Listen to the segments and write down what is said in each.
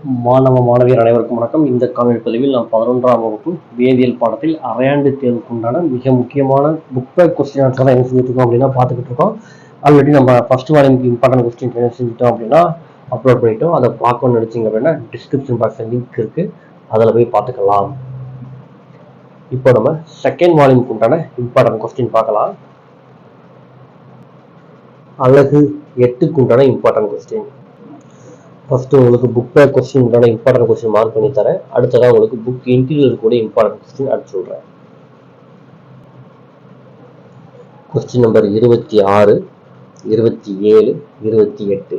மாணவியர் அனைவருக்கும் வணக்கம். இந்த காணொலி பதிவில் நாம் 11ஆம் வகுப்பு வேதியியல் பாடத்தில் அரையாண்டு தேர்வுக்குண்டான மிக முக்கியமான புக் பேக் கொஸ்டின் ஆன்சர் தான் என்ன செஞ்சுருக்கோம் அப்படின்னா பார்த்துக்கிட்டு இருக்கோம். ஆல்ரெடி நம்ம ஃபர்ஸ்ட் வாரத்துக்கு இம்பார்ட்டன்ட் கொஸ்டின் என்ன செஞ்சுட்டோம் அப்படின்னா அப்லோட் பண்ணிட்டோம். அதை பார்க்கணும்னு நினைச்சிங்க அப்படின்னா டிஸ்கிரிப்ஷன் பாக்ஸில் லிங்க் இருக்குது, அதில் போய் பார்த்துக்கலாம். இப்போ நம்ம செகண்ட் வால்யூமுக்கு உண்டான இம்பார்ட்டன்ட் கொஸ்டின் பார்க்கலாம். அழகு 8க்கு உண்டான இம்பார்ட்டன்ட் கொஸ்டின். ஃபர்ஸ்ட் உங்களுக்கு புக் பேக் கொஸ்டின் உண்டான இம்பார்ட்டன்ட் கொஸ்டின் மார்க் பண்ணி தரேன். அடுத்ததான் உங்களுக்கு புக் இன்டீரியர் கூட இம்பார்ட்டன்ட் கொஸ்டின் அடுத்து சொல்றேன். Question number 26, 27, 28.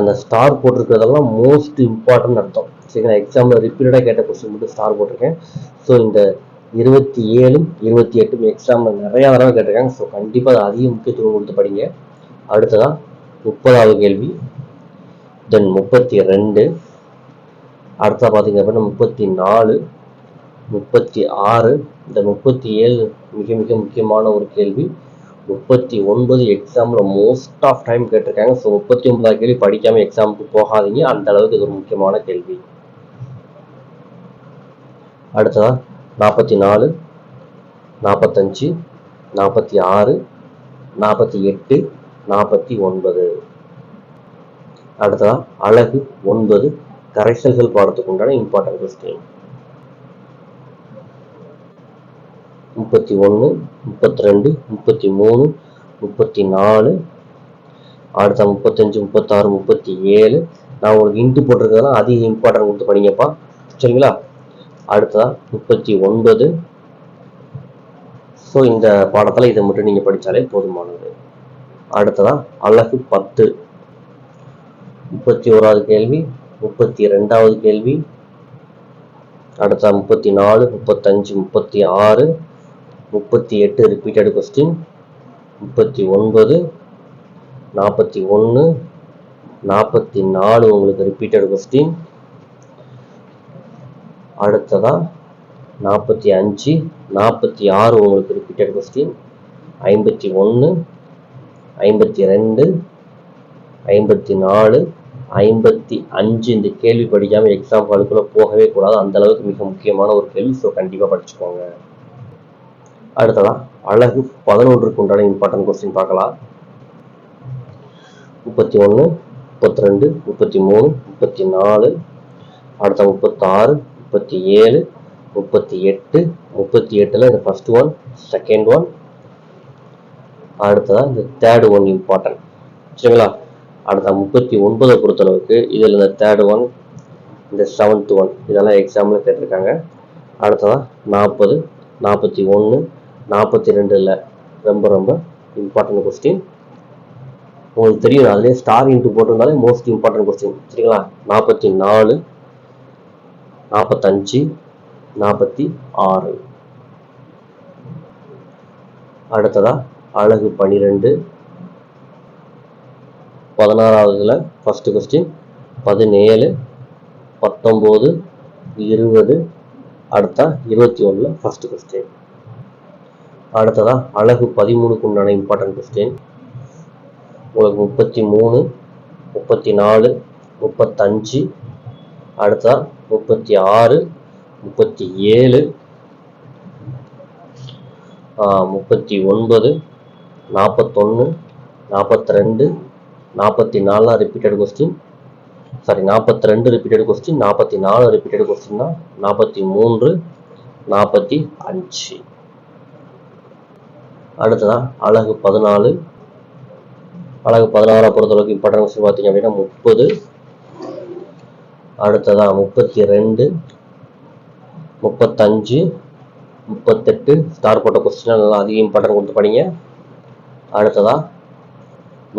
அந்த ஸ்டார் போட்டிருக்கிறதெல்லாம் மோஸ்ட் இம்பார்ட்டன்ட் அர்த்தம். சரிங்களா, எக்ஸாம்பிள் ரிப்பீட்டடாக கேட்ட கொஸ்டின் மட்டும் ஸ்டார் போட்டிருக்கேன். ஸோ இந்த 27, 28 எக்ஸாம்பிள் நிறையா தடவை கேட்டிருக்காங்க. ஸோ கண்டிப்பாக அதை அதிக முக்கியத்துவம் கொடுத்து படிங்க. அடுத்ததான் 30வது கேள்வி, தென் 32, அடுத்தா பார்த்தீங்க அப்படின்னா 34, 36, இந்த 37 மிக மிக முக்கியமான ஒரு கேள்வி. 39 எக்ஸாமில் மோஸ்ட் ஆஃப் டைம் கேட்டிருக்காங்க. ஸோ 39வது கேள்வி படிக்காமல் எக்ஸாமுக்கு போகாதீங்க, அந்த அளவுக்கு இது ஒரு முக்கியமான கேள்வி. அடுத்ததா 44, 45, 46, 48, 49. அடுத்ததா அழகு 9 கரைசல்கள் பாடத்துக்கு உண்டான இம்பார்ட்டன்ட் கொஸ்டின். 31, 32, 33, 34, அடுத்த 35, 36, 37. நான் உங்களுக்கு இன்ட்டு போட்டிருக்கிறதுலாம் அதிக இம்பார்ட்டன்ட் கொடுத்து படிங்கப்பா, சரிங்களா. அடுத்ததா 39. ஸோ இந்த பாடத்தில் இதை மட்டும் நீங்கள் படித்தாலே போதுமானது. அடுத்ததா அழகு 10, 31வது கேள்வி, 32வது கேள்வி. அடுத்த 34, 35, 36, 38 ரிப்பீட்டட் கொஸ்டின். 39, 41, 44 உங்களுக்கு ரிப்பீட்டட் கொஸ்டின். அடுத்ததா 45, 46 உங்களுக்கு ரிப்பீட்டட் கொஸ்டின். 51, 52, 54, 55. இந்த கேள்வி படிக்காமல் எக்ஸாம் ஹாலுக்குள்ள போகவே கூடாது, அந்த அளவுக்கு மிக முக்கியமான ஒரு கேள்வி. ஸோ கண்டிப்பாக படிச்சுக்கோங்க. அடுத்ததா அழகு 11க்கு உண்டான இம்பார்ட்டன்ட் கொஸ்டின் பார்க்கலாம். 31, 32, 33, 34, அடுத்த 36, 37, 38. 38ல் இந்த ஃபர்ஸ்ட் ஒன், செகண்ட் ஒன். அடுத்ததா இந்த தேர்ட் ஒன் இம்பார்ட்டன்ட், சரிங்களா. அடுத்த 39 பொறுத்தளவுக்கு இதில் இந்த தேர்ட் ஒன், இந்த செவன்த் ஒன், இதெல்லாம் எக்ஸாம்பிள் கேட்டிருக்காங்க. அடுத்ததா 40, 41, 42 ரொம்ப ரொம்ப இம்பார்ட்டன்ட் கொஸ்டின். உங்களுக்கு தெரியும், அதுலேயே ஸ்டார் இன்ட்டு போட்டிருந்தாலே மோஸ்ட் இம்பார்ட்டன்ட் கொஸ்டின், சரிங்களா. 44, 45, 46. அடுத்ததா அழகு 12, 16வதுல ஃபர்ஸ்ட் கொஸ்டின். 17, 19, 20, அடுத்த 21ல் ஃபர்ஸ்ட் கொஸ்டின். அடுத்ததா அழகு 13க்கு உண்டான இம்பார்ட்டன்ட் கொஸ்டின். உங்களுக்கு 33, 34, 35, அடுத்ததா 36, 37, 39, 41, 42, 44 repeated question. Sorry, 42 repeated question, 44 repeated question தான். 43, 45. அடுத்ததா அழகு 14. அழகு 16 பொறுத்தளவுக்கு இம்பார்ட்டன்ட் கொஸ்டின் பார்த்தீங்க அப்படின்னா 30. அடுத்ததா 32, 35, 38 ஸ்டார் போட்ட கொஸ்டின் நல்லா அதிக இம்பார்ட்டன்ட் கொடுத்து படிங்க. அடுத்ததா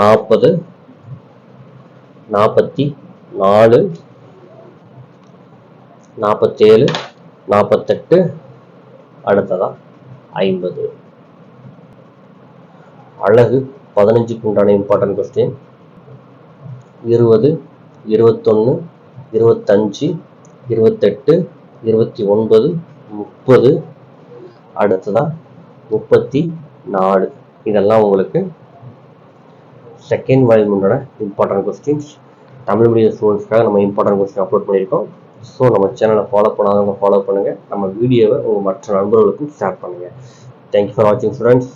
40, 44, 47, 48. அடுத்ததா 50. அழகு 15க்கு உண்டான இம்பார்ட்டன்ட் கொஸ்டின். 20, 21, 25, 28, 29, 30. அடுத்ததா 34. இதெல்லாம் உங்களுக்கு செகண்ட் வால்யூமோட இம்பார்ட்டன்ட் கொஸ்டின்ஸ். தமிழ் மீடியம் ஸ்டூடெண்ட்ஸ்க்காக நம்ம இம்பார்ட்டன்ட் கொஸ்டின் அப்லோட் பண்ணியிருக்கோம். ஸோ நம்ம சேனலை ஃபாலோ பண்ணாதவங்க ஃபாலோ பண்ணுங்கள். நம்ம வீடியோவை உங்கள் மற்ற நண்பர்களுக்கும் ஷேர் பண்ணுங்கள். தேங்க்யூ ஃபார் வாட்சிங் ஸ்டூடெண்ட்ஸ்.